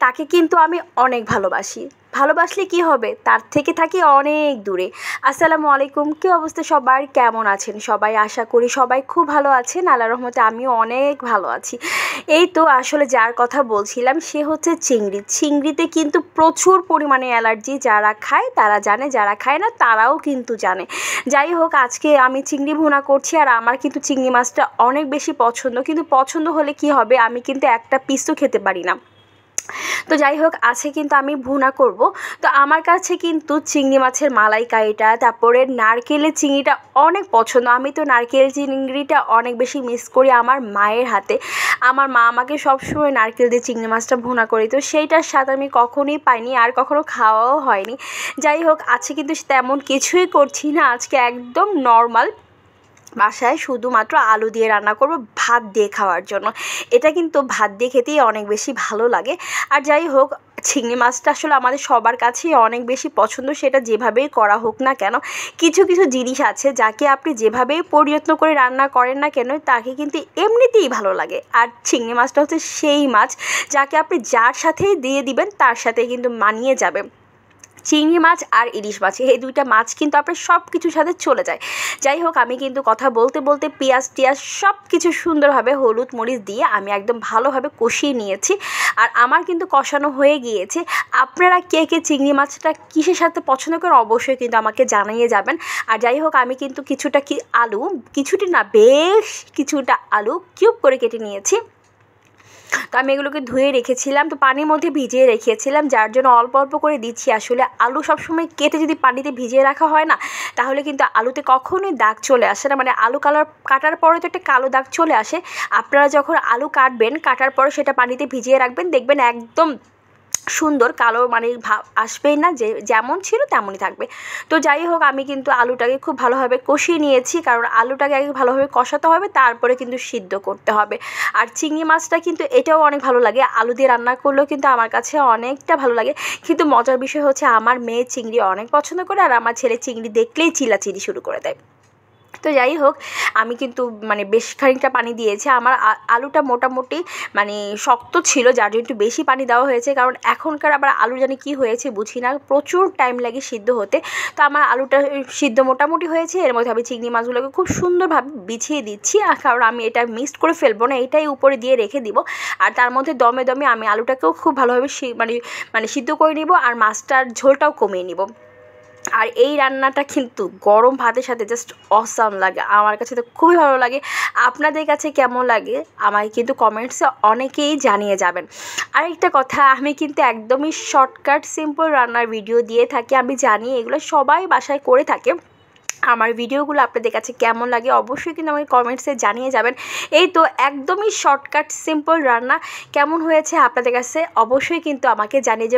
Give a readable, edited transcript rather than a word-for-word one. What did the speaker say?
তাকে কিন্তু আমি অনেক ভালোবাসি। ভালোবাসলে কি হবে, তার থেকে থাকি অনেক দূরে। আসসালামু আলাইকুম, কী অবস্থা সবার, কেমন আছেন সবাই? আশা করি সবাই খুব ভালো আছেন। আল্লাহর রহমতে আমিও অনেক ভালো আছি। এই তো আসলে যার কথা বলছিলাম সে হচ্ছে চিংড়ি। চিংড়িতে কিন্তু প্রচুর পরিমাণে অ্যালার্জি, যারা খায় তারা জানে, যারা খায় না তারাও কিন্তু জানে। যাই হোক, আজকে আমি চিংড়ি ভুনা করছি, আর আমার কিন্তু চিংড়ি মাছটা অনেক বেশি পছন্দ। কিন্তু পছন্দ হলে কি হবে, আমি কিন্তু একটা পিসও খেতে পারি না। তো যাই হোক, আছে কিন্তু আমি ভুনা করব। তো আমার কাছে কিন্তু চিংড়ি মাছের মালাইকারিটা, তারপরে নারকেলের চিংড়িটা অনেক পছন্দ। আমি তো নারকেল চিংড়িটা অনেক বেশি মিস করি আমার মায়ের হাতে। আমার মা আমাকে সবসময় নারকেল দিয়ে চিংড়ি মাছটা ভুনা করে, তো সেইটার স্বাদ আমি কখনোই পাইনি, আর কখনো খাওয়াও হয়নি। যাই হোক, আছে কিন্তু তেমন কিছুই করছি না আজকে, একদম নর্মাল বাসায় শুধুমাত্র আলু দিয়ে রান্না করব ভাত দিয়ে খাওয়ার জন্য। এটা কিন্তু ভাত দিয়ে খেতেই অনেক বেশি ভালো লাগে। আর যাই হোক, চিংড়ি মাছটা আসলে আমাদের সবার কাছেই অনেক বেশি পছন্দ, সেটা যেভাবেই করা হোক না কেন। কিছু কিছু জিনিস আছে যাকে আপনি যেভাবেই পরিযত্ন করে রান্না করেন না কেন, তাকে কিন্তু এমনিতেই ভালো লাগে। আর চিংড়ি মাছটা হচ্ছে সেই মাছ যাকে আপনি যার সাথেই দিয়ে দিবেন তার সাথে কিন্তু মানিয়ে যাবে। চিংড়ি মাছ আর ইলিশ মাছ, এই দুইটা মাছ কিন্তু আপনার সব কিছুর সাথে চলে যায়। যাই হোক, আমি কিন্তু কথা বলতে বলতে পেঁয়াজ টিয়াজ সব কিছু সুন্দরভাবে হলুদ মরিচ দিয়ে আমি একদম ভালোভাবে কষিয়ে নিয়েছি, আর আমার কিন্তু কষানো হয়ে গিয়েছে। আপনারা কে কে চিংড়ি মাছটা কিসের সাথে পছন্দ করেন অবশ্যই কিন্তু আমাকে জানিয়ে যাবেন। আর যাই হোক, আমি কিন্তু কিছুটা না, বেশ কিছুটা আলু কিউব করে কেটে নিয়েছি। তো আমি এগুলোকে ধুয়ে রেখেছিলাম, তো পানির মধ্যে ভিজিয়ে রেখেছিলাম, যার জন্য অল্প অল্প করে দিচ্ছি। আসলে আলু সবসময় কেটে যদি পানিতে ভিজিয়ে রাখা হয় না, তাহলে কিন্তু আলুতে কখনোই দাগ চলে আসে না। মানে আলু কাটার পরে তো একটা কালো দাগ চলে আসে। আপনারা যখন আলু কাটার পরে সেটা পানিতে ভিজিয়ে রাখবেন, দেখবেন একদম সুন্দর কালো মানে ভাব আসবেই না, যে যেমন ছিল তেমনই থাকবে। তো যাই হোক, আমি কিন্তু আলুটাকে খুব ভালোভাবে কষিয়ে নিয়েছি, কারণ আলুটাকে আগে ভালোভাবে কষাতে হবে, তারপরে কিন্তু সিদ্ধ করতে হবে। আর চিংড়ি মাছটা কিন্তু এটাও অনেক ভালো লাগে, আলু দিয়ে রান্না করলেও কিন্তু আমার কাছে অনেকটা ভালো লাগে। কিন্তু মজার বিষয় হচ্ছে আমার মেয়ে চিংড়ি অনেক পছন্দ করে, আর আমার ছেলে চিংড়ি দেখলেই চিল্লাচিল্লি শুরু করে দেয়। তো যাই হোক, আমি কিন্তু মানে বেশ খানিকটা পানি দিয়েছি। আমার আলুটা মোটামুটি মানে শক্ত ছিল, যার জন্য একটু বেশি পানি দেওয়া হয়েছে। কারণ এখনকার আবার আলু জানি কী হয়েছে বুঝি না, প্রচুর টাইম লাগে সিদ্ধ হতে। তো আমার আলুটা সিদ্ধ মোটামুটি হয়েছে। এর মধ্যে আমি চিংড়ি মাছগুলোকে খুব সুন্দরভাবে বিছিয়ে দিচ্ছি, আর কারণ আমি এটা মিক্সড করে ফেলবো না, এটাই উপরে দিয়ে রেখে দিব। আর তার মধ্যে দমে দমে আমি আলুটাকেও খুব ভালোভাবে মানে সিদ্ধ করে নিব, আর মাছটার ঝোলটাও কমিয়ে নিব। আর এই রান্নাটা কিন্তু গরম ভাতের সাথে জাস্ট অসাম লাগে, আমার কাছে তো খুবই ভালো লাগে। আপনাদের কাছে কেমন লাগে আমাকে কিন্তু কমেন্টসে অনেকেই জানিয়ে যাবেন। আরেকটা কথা, আমি কিন্তু একদমই শর্টকাট সিম্পল রান্নার ভিডিও দিয়ে থাকি। আমি জানি এগুলো সবাই বাসায় করে থাকে। আমার ভিডিওগুলো আপনাদের কাছে কেমন লাগে অবশ্যই কিন্তু আমাকে কমেন্টসে জানিয়ে যাবেন। এই তো একদমই শর্টকাট সিম্পল রান্না কেমন হয়েছে আপনাদের কাছে অবশ্যই কিন্তু আমাকে জানিয়ে যাবেন।